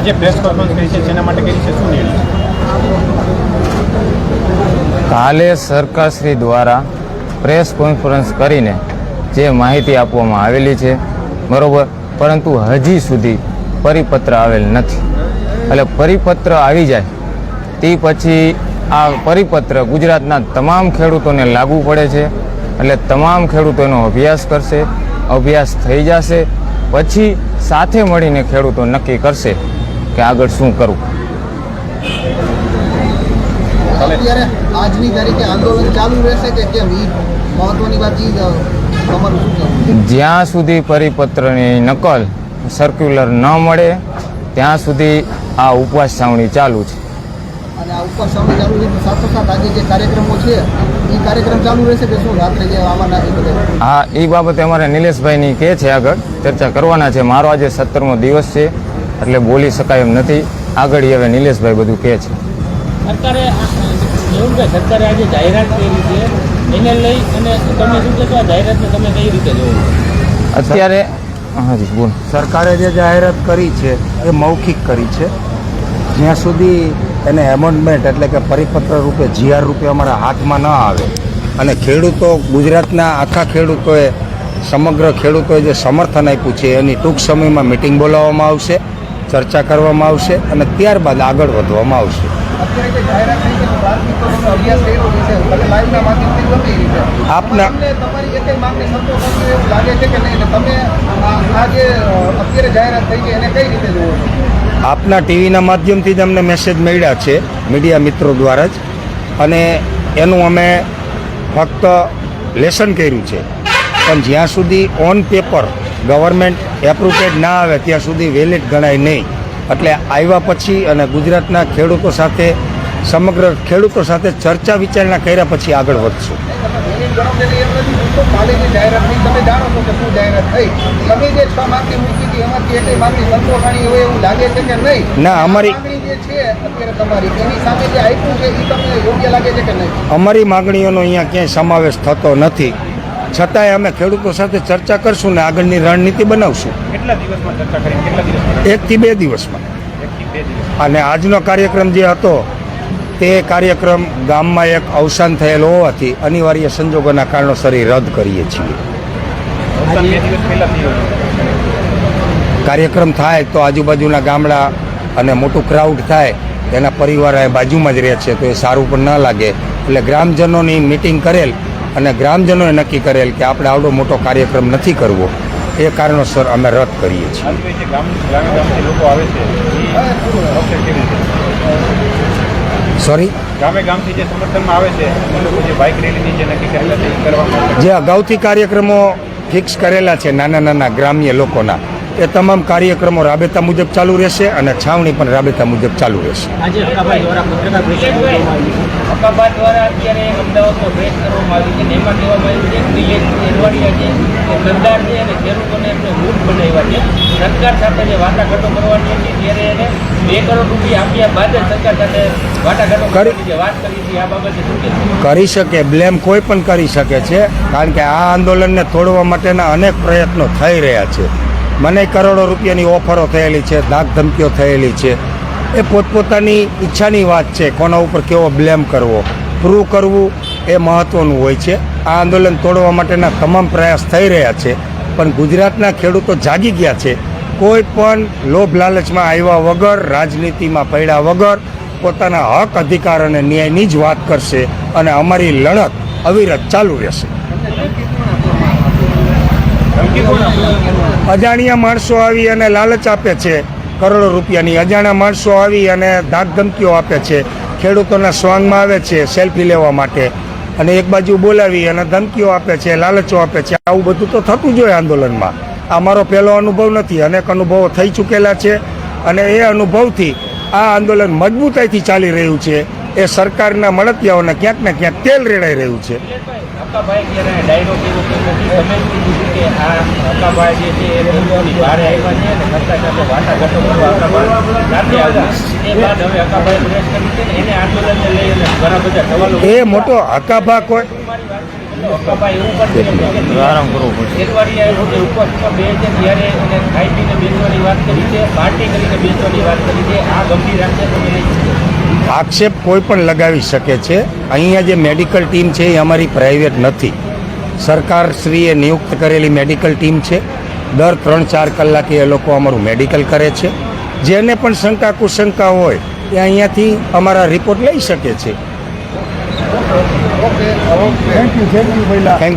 આજે press conference કરી છે તેના માટે કરી છે શું નિર્ણય? કાલે સરકારશ્રી દ્વારા પ્રેસ કોન્ફરન્સ કરીને જે માહિતી આપવામાં આવેલી છે બરાબર, પરંતુ હજી સુધી પરિપત્ર આવેલ નથી. એટલે પરિપત્ર આવી જાય તે પછી આ પરિપત્ર ગુજરાતના તમામ ખેડૂતોને લાગુ પડે છે. એટલે તમામ ખેડૂતો એનો અભ્યાસ કરશે, અભ્યાસ થઈ જશે પછી સાથે મળીને ખેડૂતો નક્કી કરશે કે આગળ શું કરવું. અત્યારે આજની તારીખે આંદોલન ચાલુ રહેશે કે કેમ? એ મહત્વની વાત તમારું શું કહેવું? જ્યાં સુધી પરિપત્રની નકલ સર્ક્યુલર ન મળે ત્યાં સુધી આ ઉપવાસ છાવણી ચાલુ છે. અને આ ઉપવાસ છાવણી ચાલુ છે તો સાથોસાથ આજે જે કાર્યક્રમો છે એ કાર્યક્રમ ચાલુ રહેશે કે શું રાત્રે જે આવવાના એ બધા? હા, એ બાબતે અમારે નિલેશભાઈની કહે છે આગળ ચર્ચા કરવાના છે. મારો આજે 17મો દિવસ છે એટલે બોલી શકાય એમ નથી. આગળ હવે નિલેશભાઈ બધું કહે છે. સરકારે એવું કે સરકારે આજે જાહેરાત કરી છે એને લઈ અને તમે શું કહેશો? આ જાહેરાતને તમે કઈ રીતે જોવો? અત્યારે હાજી બોલ. સરકારે જે જાહેરાત કરી છે એ મૌખિક કરી છે. જ્યાં સુધી એને એમેન્ડમેન્ટ એટલે કે પરિપત્ર રૂપે GR રૂપે અમારા હાથમાં ન આવે અને ખેડૂતો ગુજરાતના આખા ખેડૂતોએ સમગ્ર ખેડૂતોએ જે સમર્થન આપ્યું છે એની ટૂંક સમયમાં મિટિંગ બોલાવવામાં આવશે, ચર્ચા કરવામાં આવશે અને ત્યારબાદ આગળ વધવામાં આવશે. અત્યારે જે જાહેરાત થઈ છે પ્રાથમિકોનો અભ્યાસ કર્યો છે તમે લાઈવના માધ્યમથી ગમી રીતે આપના તમારી એક માંગણી સંતોષ એવું લાગે છે કે નહીં? તમે આ જે અત્યારે જાહેરાત થઈ છે એને કઈ રીતે જોવો છો? આપના ટીવીના માધ્યમથી જ અમને મેસેજ મળ્યા છે મીડિયા મિત્રો દ્વારા જ, અને એનું અમે ફક્ત લેસન કર્યું છે. પણ જ્યાં સુધી ઓન પેપર ગવર્મેન્ટ એપ્રુવેડ ના આવે ત્યાં સુધી વેલિડ ગણાય નહીં. એટલે આવ્યા પછી અને ગુજરાતના ખેડૂતો સાથે સમગ્ર ખેડૂતો સાથે ચર્ચા વિચારણા કર્યા પછી આગળ વધશું. તમે જાણો છો કે શું જાહેરાત થઈ? તમે જે 6 માંગણી મૂકી હતી એમાંથી એક માંગણી સંતોષાણી હોય એવું લાગે છે કે નહીં? ના, અમારી માંગણી જે છે અત્યારે તમારી એની સામે જે આપ્યું છે એ તમને યોગ્ય લાગે છે કે નહીં? અમારી માંગણીઓનો અહીંયા ક્યાંય સમાવેશ થતો નથી. છતાંય અમે ખેડૂતો સાથે ચર્ચા કરશું ને આગળની રણનીતિ બનાવશું. કેટલા દિવસમાં ચર્ચા કરી? કેટલા દિવસમાં? 1 થી 2 દિવસમાં. 1 થી 2 દિવસ. અને આજનો કાર્યક્રમ જે હતો તે કાર્યક્રમ ગામમાં એક અવસાન થયેલ હોવાથી અનિવાર્ય સંજોગોના કારણોસર રદ કરીએ છીએ. અવસાન 2 દિવસ પહેલા થયું. કાર્યક્રમ થાય તો આજુબાજુના ગામડા અને મોટું ક્રાઉડ થાય, એના પરિવાર અહીં બાજુમાં જ રહે છે તો એ સારું પણ ન લાગે. એટલે ગ્રામજનોની મિટિંગ કરેલ અને ગ્રામજનોએ નક્કી કરેલ કે આપણે આવડો મોટો કાર્યક્રમ નથી કરવો, એ કારણોસર અમે રદ કરીએ છીએ. હાલ તો જે ગામથી લોકો આવે છે એ પ્રોસેસ કેવી રીતે? સોરી, ગામથી જે સમર્થનમાં આવે છે એ લોકો જે બાઇક રેલીની જે નક્કી કરેલા છે એ કરવામાં આવે જે અગાઉથી કાર્યક્રમો ફિક્સ કરેલા છે નાના નાના ગ્રામ્ય લોકોના, એ તમામ કાર્યક્રમો રાબેતા મુજબ ચાલુ રહેશે અને છાવણી પણ રાબેતા મુજબ ચાલુ રહેશે. આજે અકાબાઈ દ્વારા પત્રકાર પરિષદ કરવામાં આવી છે. અકાબા દ્વારા અત્યારે અમદાવાદમાં પ્રેસ કરવામાં આવી છે અને એમાં કહેવામાં આવ્યું છે કે નિલેશ એરવાડિયા છે એ સરદાર છે અને ખેડૂતોને એમને મૂર્ખ બનાવ્યા છે. સરકાર સાથે જે વાટાઘાટો કરવાની હતી ત્યારે એને 2 કરોડ રૂપિયા આપ્યા બાદ જ સરકાર સાથે વાટાઘાટો કરવાની જે વાત કરી હતી આ બાબતે શું કહેશો? કરી શકે, બ્લેમ કોઈ પણ કરી શકે છે, કારણ કે આ આંદોલનને તોડવા માટેના અનેક પ્રયત્નો થઈ રહ્યા છે. મને કરોડો રૂપિયાની ઓફરો થયેલી છે, ધાક ધમકીઓ થયેલી છે. એ પોતપોતાની ઈચ્છાની વાત છે. કોના ઉપર કેવો બ્લેમ કરવો, પ્રૂવ કરવું એ મહત્ત્વનું હોય છે. આ આંદોલન તોડવા માટેના તમામ પ્રયાસ થઈ રહ્યા છે, પણ ગુજરાતના ખેડૂતો જાગી ગયા છે. કોઈ પણ લોભ લાલચમાં આવ્યા વગર, રાજનીતિમાં પડ્યા વગર પોતાના હક, અધિકાર અને ન્યાયની જ વાત કરશે અને અમારી લડત અવિરત ચાલુ રહેશે. અજાણ્યા માણસો આવી અને લાલચ આપે છે કરોડો રૂપિયાની, અજાણ્યા માણસો આવી અને ધાક ધમકીઓ આપે છે, ખેડૂતોના સ્વાંગમાં આવે છે સેલ્ફી લેવા માટે અને એક બાજુ બોલાવી અને ધમકીઓ આપે છે, લાલચો આપે છે. આવું બધું તો થતું જ હોય આંદોલનમાં. આ મારો પહેલો અનુભવ નથી, અનેક અનુભવો થઈ ચૂકેલા છે અને એ અનુભવથી આ આંદોલન મજબૂતાઈથી ચાલી રહ્યું છે. એ સરકારના મળતિયાઓને ક્યાંક ને ક્યાંક તેલ રેડાઈ રહ્યું છે. અકાભાઈ જ્યારે ડાયરો કર્યો તો પછી તમે કીધું કે આ અકાભાઈ જે છે એ લોકોની બહાર આવ્યા છે અને સરકાર સાથે વાટાઘાટો કરવા અકાભાઈ સાથે આવ્યા. એ બાદ હવે અકાભાઈ પ્રેસ કરી છે ને એને આંદોલનને લઈ અને ઘણા બધા સવાલો. એ મોટો હકાભા કોઈ તો હક્કાભાઈ એવું પણ કહે છે કે આરામ કરવો પડશે. એરવાડિયા રોડે ઉપવાસમાં બે છે ત્યારે એને ખાઈ પીને બેસવાની વાત કરી છે, પાર્ટી કરીને બેસવાની વાત કરી છે. આ ગંભીર આક્ષેપો લઈ છે. આક્ષેપ કોઈ પણ લગાવી શકે છે. અહીંયા જે મેડિકલ ટીમ છે એ અમારી પ્રાઇવેટ નથી, સરકારશ્રીએ નિયુક્ત કરેલી મેડિકલ ટીમ છે. દર 3-4 કલાકે એ લોકો અમારું મેડિકલ કરે છે. જેને પણ શંકા કુશંકા હોય એ અહીંયાથી અમારા રિપોર્ટ લઈ શકે છે. Okay thank you.